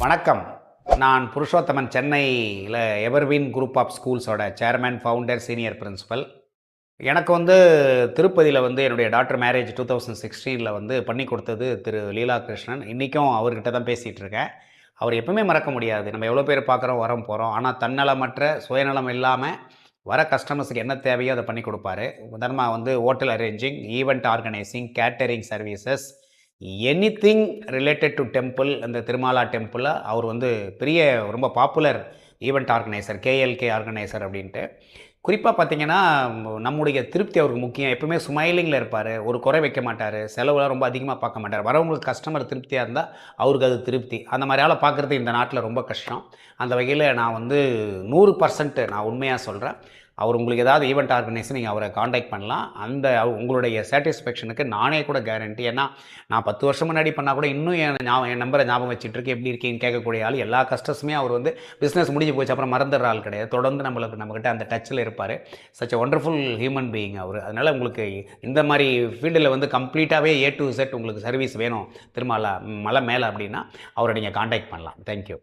வணக்கம். நான் புருஷோத்தமன், சென்னையில எவர்வின் குரூப் ஆஃப் ஸ்கூல்ஸோட சேர்மன், ஃபவுண்டர், சீனியர் பிரின்சிபல். எனக்கு திருப்பதியில என்னுடைய டாட்டர் மேரேஜ் 2016ல பண்ணி கொடுத்தது திரு லீலா கிருஷ்ணன். இன்னைக்கும் அவர்கிட்ட தான் பேசிட்டு இருக்கேன். அவர் எப்பவுமே மறக்க முடியாது. நம்ம எவ்வளோ பேர் பார்க்குறோம், வரோம், போறோம். ஆனா தன்னலமற்ற, சுயநலம் இல்லாம வர கஸ்டமர்ஸ்க்கு என்ன தேவையோ அத பண்ணி குடுப்பாரு. உதாரணமா hotel arranging, event organising, catering services, anything related to temple. அந்த திருமாலா டெம்பிள்ல அவர் பெரிய ரொம்ப popular event organiser, KLK organiser அப்படின்ட்டு. குறிப்பா பார்த்தீங்கன்னா, நம்முடைய திருப்தி அவருக்கு முக்கியம். எப்பவுமே ஸ்மைலிங்ல இருப்பாரு. ஒரு குறை வைக்க மாட்டாரு. செலவுலாம் ரொம்ப அதிகமா பார்க்க மாட்டாரு. வரவங்களுக்கு கஸ்டமர் திருப்தியா இருந்தா, அவருக்கு அது திருப்தி. அந்த மாரி ஆள பார்க்கறது இந்த நாட்ல ரொம்ப கஷ்டம். அந்த வகையில நான் 100% நான் உண்மையா சொல்றேன். அவர் உங்களுக்கு ஏதாவது ஈவென்ட் ஆர்கனைசர் நீங்க அவர கான்டாக்ட் பண்ணலாம். உங்களுடைய சாட்டிஸ்ஃபேக்ஷனுக்கு நானே கூட கேரண்டி. ஏன்னா, நான் 10 வருஷம் முன்னாடி பண்ணா கூட இன்னும் என் நம்பர ஞாபகம் வச்சுட்டு இருக்கு. எப்படி இருக்கீங்கன்னு கேட்கக்கூடிய ஆள். எல்லா கஸ்டமர்ஸுமே அவர் பிசினஸ் முடிஞ்சு போச்சு அப்புறம் மறந்துடுற ஆள் கிடையாது. தொடர்ந்து நம்மகிட்ட அந்த டச்ல இருப்பாரு. Such a wonderful human being அவரு. அதனால உங்களுக்கு இந்த மாரி ஃபீல்டுல கம்ப்ளீட்டாவே ஏ டூ இசட் உங்களுக்கு சர்வீஸ் வேணும் திருமாலா மலை மேல அப்படின்னா, அவர நீங்க கான்டாக்ட் பண்ணலாம். Thank you.